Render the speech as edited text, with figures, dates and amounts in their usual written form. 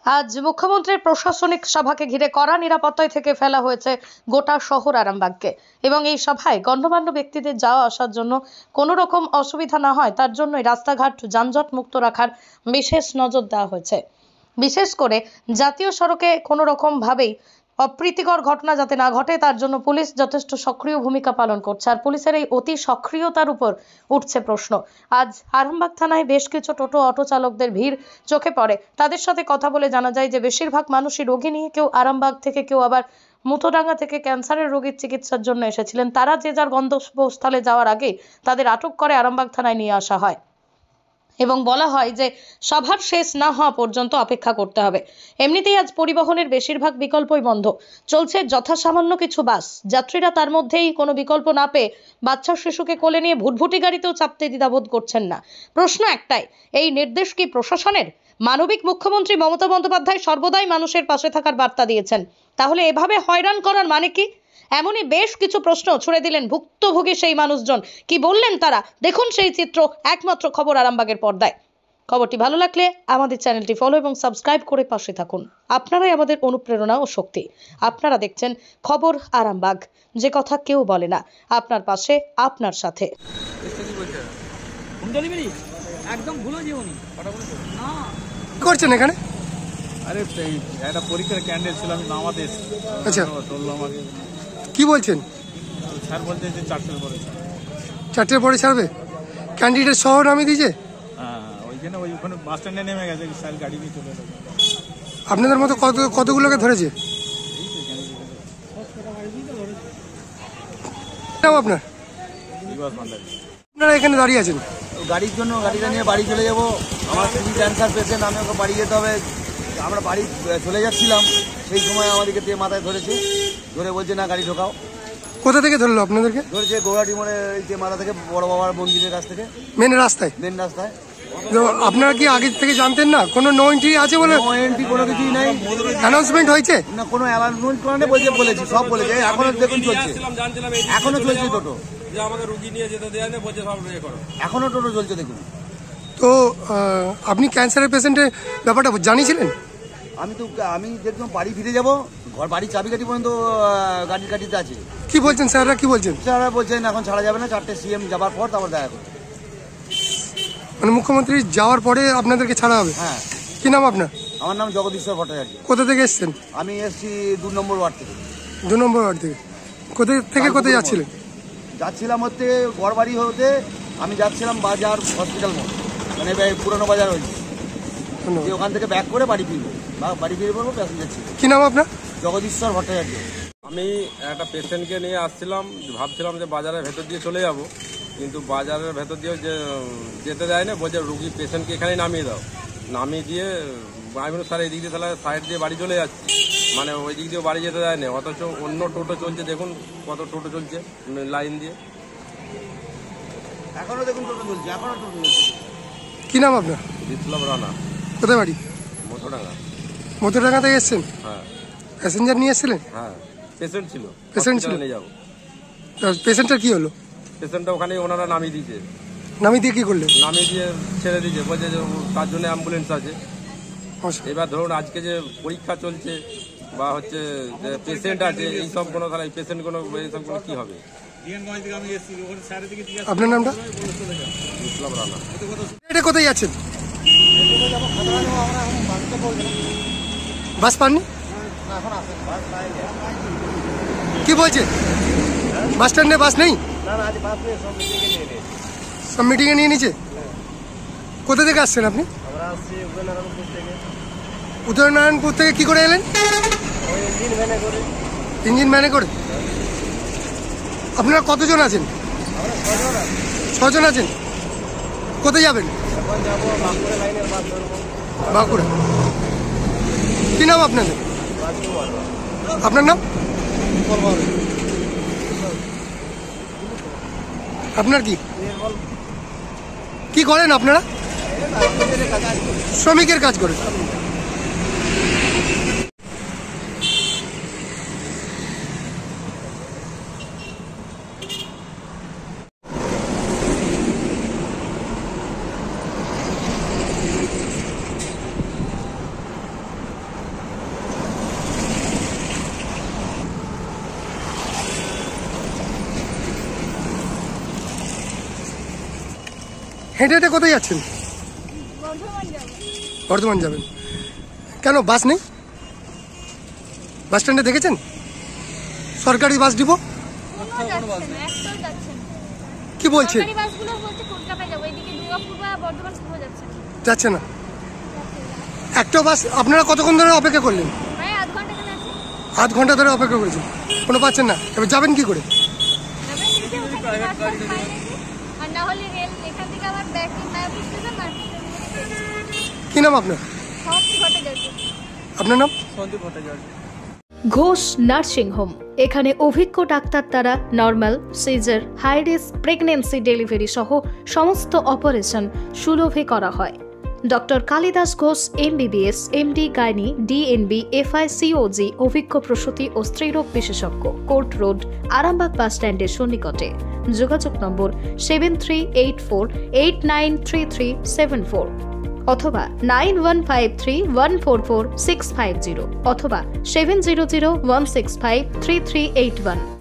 আজ মুখ্যমন্ত্রীর প্রশাসনিক সভাকে ঘিরে কড়া নিরাপত্তায় থেকে ফেলা হয়েছে গোটা শহর আরামবাগকে এবং এই সভায় গণ্যমান্য ব্যক্তিদের যাওয়া আসার জন্য কোনো রকম অসুবিধা না হয় তার জন্যই রাস্তাঘাট যানজট মুক্ত রাখার বিশেষ নজর দেওয়া হয়েছে। বিশেষ করে জাতীয় সড়কে কোনো রকম ভাবেই অপ্রীতিকর ঘটনা যাতে না ঘটে তার জন্য পুলিশ যথেষ্ট সক্রিয় ভূমিকা পালন করছে। আর পুলিশের এই অতি সক্রিয়তার উপর উঠছে প্রশ্ন। আজ আরামবাগ থানায় বেশ কিছু টোটো অটো চালকদের ভিড় চোখে পড়ে। তাদের সাথে কথা বলে জানা যায় যে বেশিরভাগ মানুষই রোগী নিয়ে, কেউ আরামবাগ থেকে, কেউ আবার মুথোডাঙ্গা থেকে ক্যান্সারের রোগীর চিকিৎসার জন্য এসেছিলেন। তারা যে যার গন্তব্যস্থলে যাওয়ার আগে তাদের আটক করে আরামবাগ থানায় নিয়ে আসা হয় এবং বলা হয় যে সভার শেষ না হওয়া পর্যন্ত অপেক্ষা করতে হবে। এমনিতেই আজ পরিবহনের বেশিরভাগ বিকল্পই বন্ধ, চলছে যথাসামান্য কিছু বাস। যাত্রীরা তার মধ্যেই কোনো বিকল্প না পেয়ে বাচ্চা শিশুকে কোলে নিয়ে ভুটভুটি গাড়িতেও চাপতে দ্বিধাবোধ করছেন না। প্রশ্ন একটাই, এই নির্দেশ কি প্রশাসনের? মানবিক মুখ্যমন্ত্রী মমতা বন্দ্যোপাধ্যায় সর্বদাই মানুষের পাশে থাকার বার্তা দিয়েছেন, তাহলে এভাবে হয়রান করার মানে কি? এমনই বেশ কিছু প্রশ্ন ছুড়ে দিলেন ভুক্তভোগী সেই মানুষজন। কি বললেন তারা, দেখুন সেই চিত্র একমাত্র খবর আরামবাগের পর্দায়। খবরটি ভালো লাগলে আমাদের চ্যানেলটি ফলো এবং সাবস্ক্রাইব করে পাশে থাকুন। আপনারাই আমাদের অনুপ্রেরণা ও শক্তি। আপনারা দেখছেন খবর আরামবাগ, যে কথা কেউ বলে না, আপনার পাশে, আপনার সাথে। একদম ভুলো জীবনী না করছেন এখানে? আরে একটা পরীক্ষার ক্যান্ডিডেট ছিল, আমি নামাতে আচ্ছা, বললো আমাকে। কি বলছেন? স্যার বলছে যে 4টের পরে। 4টের পরে ছাড়বে? ক্যান্ডিডেট সহ নামিয়ে দিয়েছে? হ্যাঁ, ওইখানে বাস স্ট্যান্ডে নেমে গেছে, স্যার গাড়ি নিয়ে চলে এলো। আপনাদের মতো কতগুলোকে ধরেছে? নাম আপনার? আপনারা এখানে দাঁড়িয়ে আছেন গাড়ির জন্য, গাড়িটা নিয়ে বাড়ি চলে যাব। আমার খুবই ক্যান্সার পেশেন্ট, আমি ওকে বাড়ি যেতে হবে। আমরা বাড়ি চলে যাচ্ছিলাম, সেই সময় আমাদেরকে দিয়ে মাথায় ধরেছে, ধরে বলছে না গাড়ি ঢোকাও। কোথা থেকে ধরলো আপনাদেরকে? ধরেছে গৌহাটি মোড়ে, এই যে মাথা থেকে, বড় বাবার মন্দিরের কাছ থেকে, মেন রাস্তায়। মেন রাস্তায়। তো আপনারা কি আগে থেকে জানতেন না কোনো নো এন্ট্রি আছে বলে? নো এন্ট্রি কোনো কিছুই নাই। অ্যানাউন্সমেন্ট হয়েছে না, কোনো অ্যানাউন্সমেন্ট করে না, বলেছি, সব বলেছে। এখনো দেখুন চলছে, এখনো চলছে টোটো, যে আমাকে রুগী নিয়ে যেতে দেয় না, বলছে সব ইয়ে করো। এখনো টোটো চলছে দেখুন। তো আপনি ক্যান্সারের পেশেন্টের ব্যাপারটা জানিয়েছিলেন? আমি দেখলাম বাড়ি ফিরে যাব, বাড়ির চাবিকাঠি পর্যন্ত গাড়িতে আছে। কি বলছেন স্যাররা, কি বলছেন? স্যাররা বলছেন এখন ছাড়া যাবে না, 4টে সিএম যাবার পর তারপর দেখা করবে। মানে মুখ্যমন্ত্রী যাওয়ার পরে আপনাদেরকে ছাড়া হবে? হ্যাঁ। কি নাম আপনার? আমার নাম জগদীশ্বর ভট্টাচার্য। কোথা থেকে এসছেন? আমি এসছি 2 নম্বর ওয়ার্ড থেকে। 2 নম্বর ওয়ার্ড থেকে? কোথায় থেকে কোথায় যাচ্ছিলেন? যাচ্ছিলাম হচ্ছে গড়বাড়ি হতে, আমি যাচ্ছিলাম বাজার হসপিটাল মোড়, মানে পুরনো বাজার হয়েছে। ধন্যবাদ। ওখান থেকে ব্যাক করে বাড়ি ফিরবো, বাড়ি ফিরে পড়বো প্যাসেঞ্জার ছিল। কি নাম আপনার? জগদীশ্বর ভট্টাচার্য। আমি একটা পেশেন্টকে নিয়ে আসছিলাম, ভাবছিলাম যে বাজারের ভেতর দিয়ে চলে যাব, কিন্তু বাজারের ভেতর দিয়েও যেতে দেয় না, বলছে রুগী পেশেন্টকে এখানেই নামিয়ে দাও। নামিয়ে দিয়ে আমি বলি স্যার এই দিক দিয়ে তাহলে সাইড দিয়ে বাড়ি চলে যাচ্ছি, মানে ওই দিক দিয়েও বাড়ি যেতে দেয় না। অথচ অন্য টোটো চলছে, দেখুন কত টোটো চলছে লাইন দিয়ে। এখনো দেখুন টোটো চলছে, এখনো টোটো চলছে। কি নাম আপনার? বিপ্লব রানা, কোথায় বাড়ি? মুথোডাঙ্গা। মথুরাডাঙ্গা থেকে এসছেন? হ্যাঁ প্যাসেঞ্জার নিয়ে এসেছিলেন? হ্যাঁ, পেশেন্ট ছিল, পেশেন্ট ছিল? নিয়ে যাবো। পেশেন্টটার কি হলো? পেশেন্টটা ওখানে ওনারা নামিয়ে দিয়েছে, নামিয়ে দিয়ে কি করলেন? নামিয়ে দিয়ে ছেড়ে দিয়েছে, বলছে যে তার জন্য অ্যাম্বুলেন্স আছে। এবার ধরুন আজকে যে পরীক্ষা চলছে বা হচ্ছে যে পেশেন্ট আছে, এইসব কোনো তাহলে পেশেন্ট কোনো এইসব কোনো কী হবে? আপনার নামটা? বিপ্লব রানা। এটা কোথায় যাচ্ছেন? বাস পাননি? কি বলছে? বাস স্ট্যান্ডে বাস নেই? সব মিটিংয়ে নিয়ে নিচ্ছে? কোথা থেকে আসছেন আপনি? উদয়নারায়ণপুর থেকে কি করে এলেন? ইঞ্জিন ভ্যানে করে। আপনারা কতজন আছেন? 6 জন আছেন। কোথায় যাবেন? বাঁকুড়া। কি নাম আপনাদের? আপনার নাম? আপনার কি করেন আপনারা? শ্রমিকের কাজ করেন। হেঁটে হেঁটে কোথায় যাচ্ছেন? বর্ধমান যাবেন। কেন বাস নেই? বাস স্ট্যান্ডে দেখেছেন সরকারি বাস ডিপো? কি বলছে? যাচ্ছে না। একটা বাস আপনারা কতক্ষণ ধরে অপেক্ষা করলেন? আধ ঘন্টা ধরে অপেক্ষা করেছেন, কোনো পাচ্ছেন না। এবার যাবেন কি করে? কি নাম আপনার? আপনার নাম? Ghosh nursing home. এখানে অভিজ্ঞ ডাক্তার দ্বারা normal, caesar, high risk pregnancy, delivery সহ সমস্ত অপারেশন সুলভে করা হয়। Doctor Kalidas Ghosh MBBS, MD gynae, DNB, FICOG অভিজ্ঞ প্রসূতি ও স্ত্রীরোগ বিশেষজ্ঞ, কোর্ট রোড, আরামবাগ বাস স্ট্যান্ডের সন্নিকটে। যোগাযোগ নম্বর 7384893374 অথবা 9153144650 অথবা 7001653381।